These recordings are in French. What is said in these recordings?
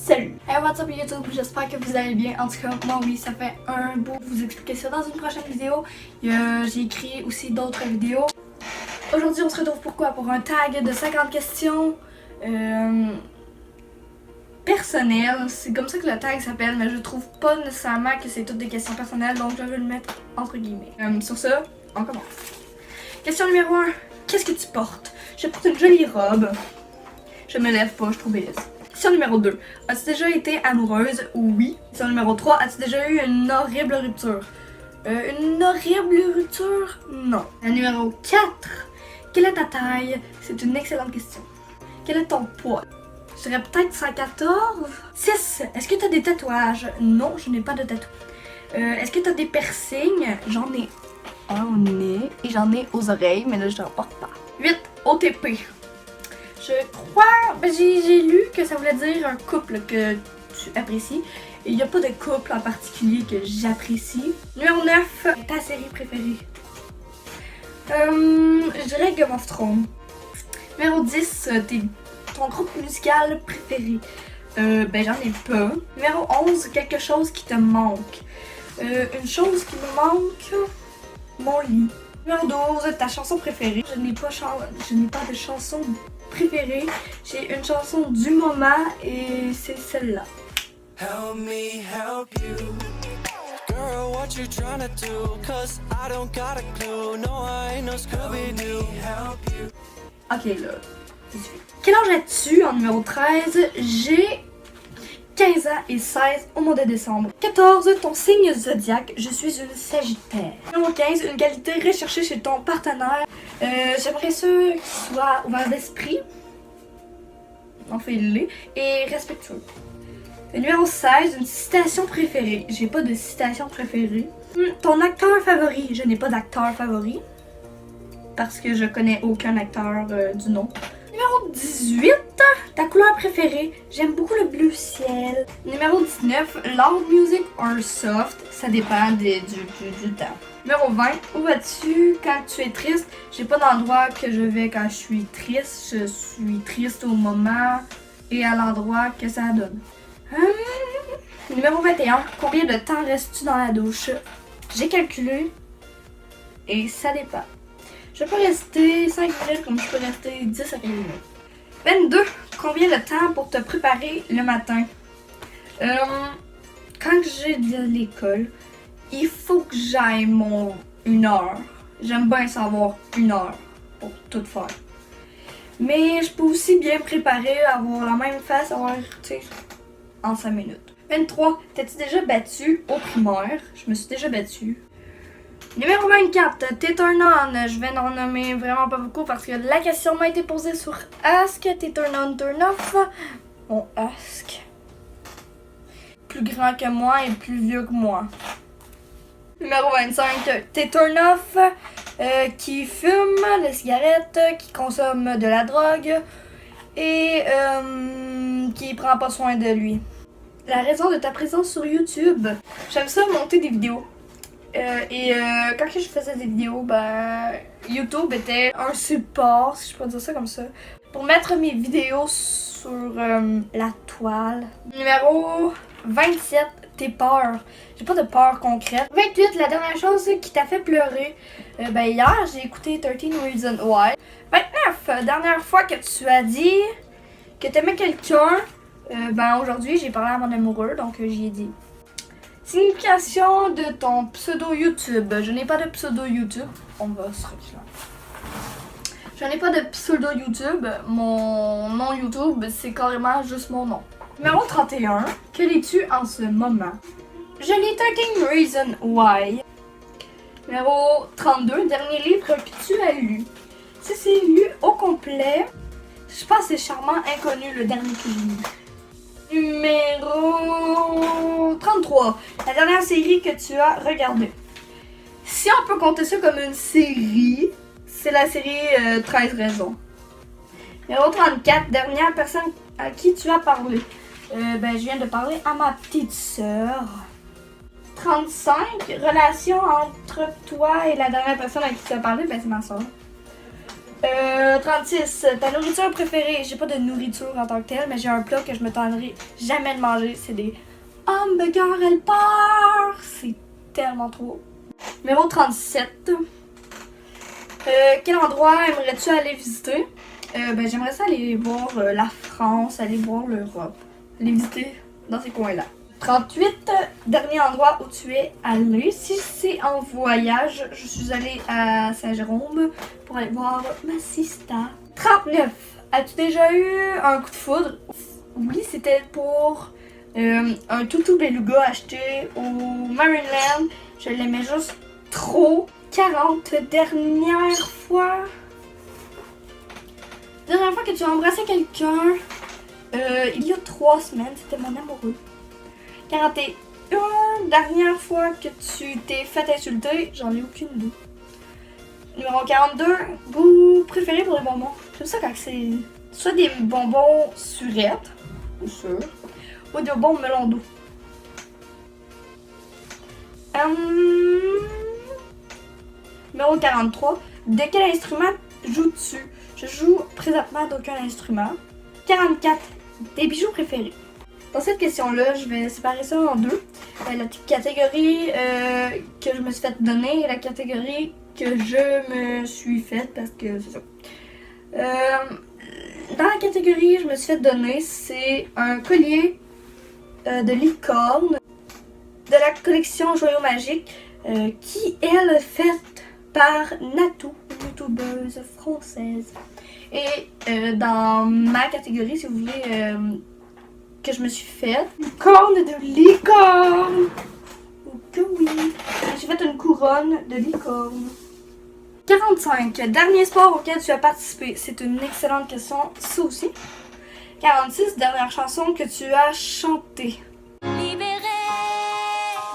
Salut! Hey, what's up YouTube? J'espère que vous allez bien. En tout cas, moi oui, ça fait un bout de vous expliquer ça dans une prochaine vidéo. J'ai écrit aussi d'autres vidéos. Aujourd'hui, on se retrouve pourquoi? Pour un tag de 50 questions personnelles. C'est comme ça que le tag s'appelle, mais je trouve pas nécessairement que c'est toutes des questions personnelles, donc je vais le mettre entre guillemets. Sur ça, on commence. Question numéro 1. Qu'est-ce que tu portes? Je porte une jolie robe. Je me lève pas, je trouve belle. Question numéro 2. As-tu déjà été amoureuse? Oui. Question numéro 3. As-tu déjà eu une horrible rupture? Une horrible rupture? Non. Numéro 4. Quelle est ta taille? C'est une excellente question. Quel est ton poids? Je dirais peut-être 114. 6. Est-ce que tu as des tatouages? Non, je n'ai pas de tatouage. Est-ce que tu as des piercings? J'en ai un au nez et j'en ai aux oreilles, mais là je ne porte pas. 8. OTP. Je crois, j'ai lu que ça voulait dire un couple que tu apprécies. Et il n'y a pas de couple en particulier que j'apprécie. Numéro 9, ta série préférée. Je dirais Game of Thrones. Numéro 10, ton groupe musical préféré. J'en ai pas. Numéro 11, quelque chose qui te manque. Une chose qui me manque, mon lit. Numéro 12, ta chanson préférée. Je n'ai pas de chanson préférée. J'ai une chanson du moment et c'est celle-là. Help me help you. Girl, what you tryna do? Cause I don't got a clue. No, I ain't no Scooby-Doo. Help you. Ok, là. 18. Quel âge as-tu en numéro 13? J'ai 15 ans et 16 au mois de décembre. 14. Ton signe zodiaque. Je suis une Sagittaire. Numéro 15. Une qualité recherchée chez ton partenaire. J'aimerais ça qu'il soit ouvert d'esprit. On fait le et respectueux. Numéro 16. Une citation préférée. J'ai pas de citation préférée. Ton acteur favori. Je n'ai pas d'acteur favori. Parce que je connais aucun acteur du nom. Numéro 18, ta couleur préférée. J'aime beaucoup le bleu ciel. Numéro 19, loud music or soft. Ça dépend du temps. Numéro 20, où vas-tu quand tu es triste? J'ai pas d'endroit que je vais quand je suis triste. Je suis triste au moment et à l'endroit que ça donne. Numéro 21, combien de temps restes-tu dans la douche? J'ai calculé et ça dépend. Je peux rester 5 minutes comme je peux rester 10 à 15 minutes. 22. Combien de temps pour te préparer le matin? Quand j'ai de l'école, il faut que j'aille une heure. J'aime bien savoir une heure pour tout faire. Mais je peux aussi bien préparer, avoir la même face, en 5 minutes. 23. T'as-tu déjà battu au primaire? Je me suis déjà battue. Numéro 24, t'es turn on. Je vais en nommer vraiment pas beaucoup parce que la question m'a été posée sur Ask. T'es turn on, turn off. Mon Ask. Plus grand que moi et plus vieux que moi. Numéro 25, t'es turn off. Qui fume des cigarettes, qui consomme de la drogue et qui prend pas soin de lui. La raison de ta présence sur YouTube. J'aime ça monter des vidéos. Quand je faisais des vidéos, YouTube était un support, si je peux dire ça comme ça, pour mettre mes vidéos sur la toile. Numéro 27, tes peurs. J'ai pas de peur concrète. 28, la dernière chose qui t'a fait pleurer. Hier, j'ai écouté 13 Reasons Why. 29, dernière fois que tu as dit que t'aimais quelqu'un. Aujourd'hui, j'ai parlé à mon amoureux, donc j'y ai dit. Signification de ton pseudo YouTube. Je n'ai pas de pseudo YouTube. On va se retirer. Je n'ai pas de pseudo YouTube. Mon nom YouTube, c'est carrément juste mon nom. Numéro 31. Que lis-tu en ce moment? Je lis 13 Reasons Why. Numéro 32. Dernier livre que tu as lu. Si c'est lu au complet, je pense que c'est Charmant Inconnu, le dernier que j'ai lu. Numéro 33. La dernière série que tu as regardée. Si on peut compter ça comme une série, c'est la série 13 raisons. Numéro 34. Dernière personne à qui tu as parlé. Je viens de parler à ma petite sœur. 35. Relation entre toi et la dernière personne à qui tu as parlé, c'est ma sœur. 36. Ta nourriture préférée. J'ai pas de nourriture en tant que telle, mais j'ai un plat que je me tendrai jamais de manger. C'est des hamburgers elle part. C'est tellement trop. Numéro 37. Quel endroit aimerais-tu aller visiter? Ben, j'aimerais ça aller voir la France, aller voir l'Europe. Aller visiter dans ces coins-là. 38. Dernier endroit où tu es allé. Si c'est en voyage, je suis allée à Saint-Jérôme pour aller voir ma sista. 39. As-tu déjà eu un coup de foudre? Oui, c'était pour un toutou beluga acheté au Maryland. Je l'aimais juste trop. 40. Dernière fois que tu as embrassé quelqu'un, il y a 3 semaines, c'était mon amoureux. 41. Dernière fois que tu t'es fait insulter, j'en ai aucune idée. Numéro 42. Vous préférez pour les bonbons? J'aime ça quand c'est soit des bonbons surettes, ou sûrs, ou des bonbons melon d'eau. Numéro 43. De quel instrument joues-tu? Je joue présentement d'aucun instrument. 44. Tes bijoux préférés? Dans cette question-là, je vais séparer ça en deux. La catégorie que je me suis fait donner et la catégorie que je me suis faite parce que c'est ça. Dans la catégorie je me suis fait donner, c'est un collier de licorne de la collection Joyaux Magiques qui est faite par Natou, une youtubeuse française. Et dans ma catégorie, si vous voulez, que je me suis faite, une corne de licorne. Oh que oui! J'ai fait une couronne de licorne. 45. Dernier sport auquel tu as participé? C'est une excellente question, ça aussi. 46. Dernière chanson que tu as chantée? Libéré,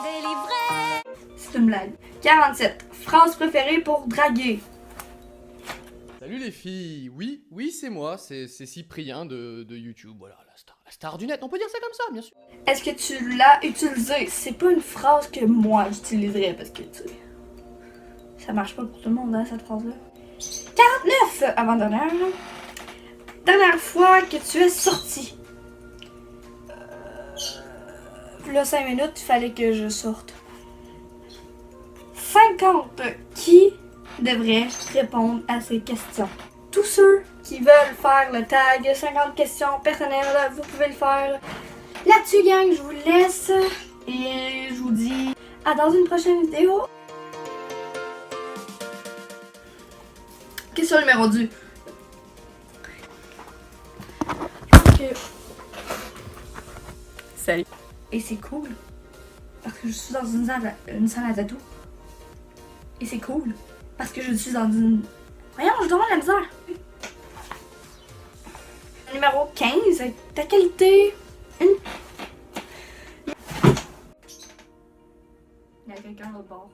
délivré. C'est une blague. 47. Phrase préférée pour draguer? Salut les filles, oui c'est moi, c'est Cyprien de YouTube, voilà, la star du net, on peut dire ça comme ça, bien sûr. Est-ce que tu l'as utilisé? C'est pas une phrase que moi j'utiliserais parce que tu sais, ça marche pas pour tout le monde hein, cette phrase-là. 49! Avant-dernière. Dernière fois que tu es sorti? Là 5 minutes, il fallait que je sorte. 50. Qui devrait répondre à ces questions? Tous ceux qui veulent faire le tag 50 questions personnelles, vous pouvez le faire. Là-dessus, gang, je vous laisse et je vous dis à dans une prochaine vidéo. Question numéro 2. Salut. Et c'est cool parce que je suis dans une salle à tatou. Et c'est cool parce que je suis dans une... Voyons, je demande la misère. Numéro 15, ta qualité. Il y a quelqu'un de l'autre bord.